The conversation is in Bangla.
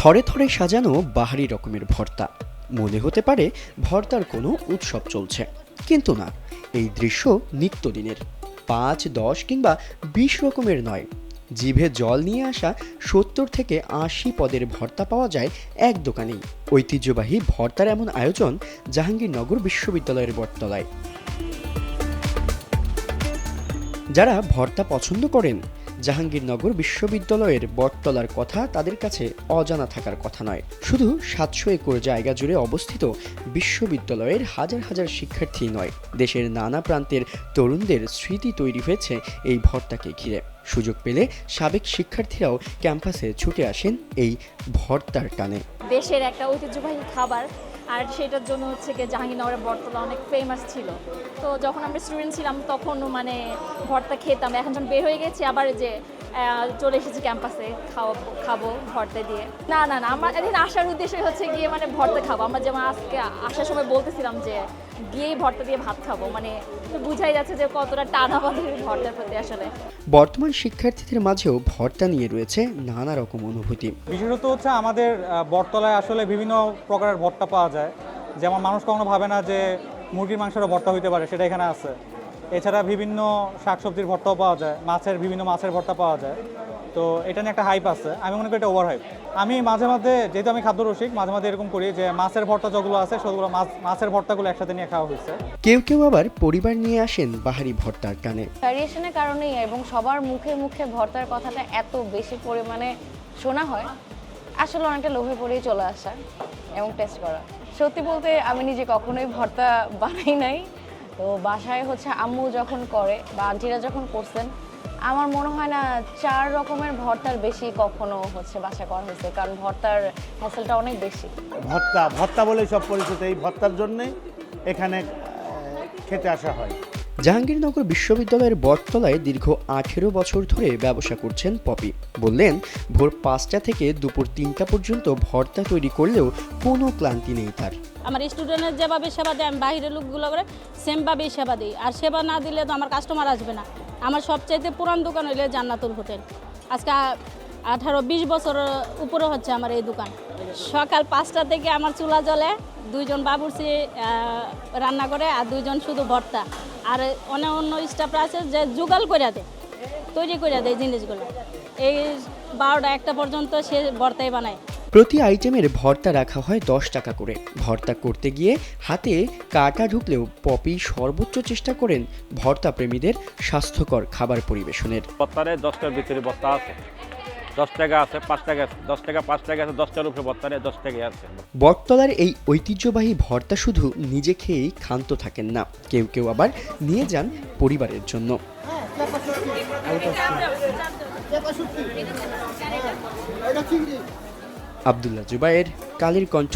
থরে থরে সাজানো বাহারি রকমের ভর্তা। মনে হতে পারে ভর্তার কোনো উৎসব চলছে, কিন্তু না, এই দৃশ্য নিত্যদিনের। ৫, ১০ কিংবা ২০ রকমের নয়, জিভে জল নিয়ে আসা ৭০ থেকে ৮০ পদের ভর্তা পাওয়া যায় এক দোকানেই। ঐতিহ্যবাহী ভর্তার এমন আয়োজন জাহাঙ্গীরনগর বিশ্ববিদ্যালয়ের বটতলায়। যারা ভর্তা পছন্দ করেন, জাহাঙ্গীরনগর বিশ্ববিদ্যালয়ের বটতলার কথা তাদের কাছে অজানা থাকার কথা নয়। শুধু ৭০০ একর জায়গা জুড়ে অবস্থিত বিশ্ববিদ্যালয়ের হাজার হাজার শিক্ষার্থী নয়, দেশের নানা প্রান্তের তরুণদের স্মৃতি তৈরি হয়েছে এই ভর্তাকে ঘিরে। সুযোগ পেলে সাবেক শিক্ষার্থীরাও ক্যাম্পাসে ছুটে আসেন এই ভর্তার টানে। দেশের একটা ঐতিহ্যবাহী খাবার, আর সেটার জন্য হচ্ছে কি জাহাঙ্গীরনগরের বটতলা অনেক ফেমাস ছিল। তো যখন আমরা স্টুডেন্ট ছিলাম তখন ভর্তা খেতাম। এখন যখন বের হয়ে গেছি আবার যে চলে এসেছি ক্যাম্পাসে খাবো ভর্তা দিয়ে। না, আমার এদিন আসার উদ্দেশ্যই হচ্ছে গিয়ে ভর্তা খাবো। আমরা যেমন আজকে আসার সময় বলতেছিলাম যে গিয়েই ভর্তা দিয়ে ভাত খাবো, বুঝাই যাচ্ছে যে কতটা টান আমাদের ভর্তার প্রতি। আসলে বর্তমান শিক্ষার্থীদের মাঝেও ভর্তা নিয়ে রয়েছে নানা রকম অনুভূতি। বিশেষত হচ্ছে আমাদের বটতলায় আসলে বিভিন্ন প্রকারের ভর্তা পাওয়া যায়, যেমন মানুষ কখনো ভাবে না যে মুরগির মাংসেরও ভর্তা হইতে পারে, সেটা এখানে আছে। এছাড়া বিভিন্ন শাকসবজির ভর্তাও পাওয়া যায়, বিভিন্ন মাছের ভর্তা পাওয়া যায়। তো এটা নিয়ে একটা হাইপ আছে, আমি মনে করি এটা ওভার হাইপ। আমি মাঝে মাঝে, যেহেতু আমি খাদ্য রসিক, মাঝে মাঝে এরকম করি যে মাছের ভর্তা যেগুলো আছে সেগুলো মাছের ভর্তাগুলো একসাথে নিয়ে খাওয়া হয়েছে। কেউ কেউ আবার পরিবার নিয়ে আসেন বাহারি ভর্তার টানে। ভ্যারিয়েশনের কারণেই এবং সবার মুখে মুখে ভর্তার কথাটা এত বেশি পরিমাণে শোনা হয়, আসলে অনেকটা লোভে পড়েই চলে আসা এবং টেস্ট করা। সত্যি বলতে আমি নিজে কখনোই ভর্তা বানাই নাই। তো বাসায় হচ্ছে আম্মু যখন করে বা আন্টিরা যখন করছেন, আমার মনে হয় না ৪ রকমের ভর্তার বেশি কখনো বাসায় করা হয়েছে, কারণ ভর্তার হ্যাসেলটা অনেক বেশি। ভর্তা বলে সব পরিচিত, এই ভর্তার জন্যই এখানে খেতে আসা হয়। জাহাঙ্গীরনগর বিশ্ববিদ্যালয়ের বটতলায় দীর্ঘ ১৮ বছর ধরে ব্যবসা করছেন পপি। বললেন, ভোর ৫টা থেকে দুপুর ৩টা পর্যন্ত ভর্তা তৈরি করলেও কোনো ক্লান্তি নেই তার। আমার স্টুডেন্টের যেভাবে সেবা দেয় আমি বাইরের লোকগুলো করে সেমভাবেই সেবা দিই। আর সেবা না দিলে তো আমার কাস্টমার আসবে না। আমার সবচাইতে পুরান দোকান হইলে জান্নাতুল হোটেল। আজকে 18-20 বছর উপরে হচ্ছে আমার এই দোকান। সকাল 5টা থেকে আমার চুলা জ্বলে, 2জন বাবুর্চি রান্না করে আর 2জন শুধু ভর্তা। আর অন্য স্টাফরা আছে যে জোগাড় করে দেয়, তৈরি করে দেয় জিনিসগুলো। এই 12টা-1টা পর্যন্ত সে ভর্তাই বানায়। প্রতি আইটেমের ভর্তা রাখা হয় 10 টাকা করে। ভর্তা করতে গিয়ে হাতে কাঁটা ঢুকলেও পপি সর্বোচ্চ চেষ্টা করেন ভর্তা প্রেমীদের স্বাস্থ্যকর খাবার পরিবেশনের। ভর্তারে 10টার ভিতরে ভর্তা আছে, 10 টাকা আছে, 5 টাকা আছে, 10 টাকা 5 টাকা আছে, 10টার উপরে ভর্তারে 10 টাকাই আছে। বটতলার এই ঐতিহ্যবাহী ভর্তা শুধু নিজে খেয়েই ক্ষান্ত থাকেন না, কেউ কেউ আবার নিয়ে যান পরিবারের জন্য। আব্দুল্লাহ জুবায়ের, কালের কণ্ঠ,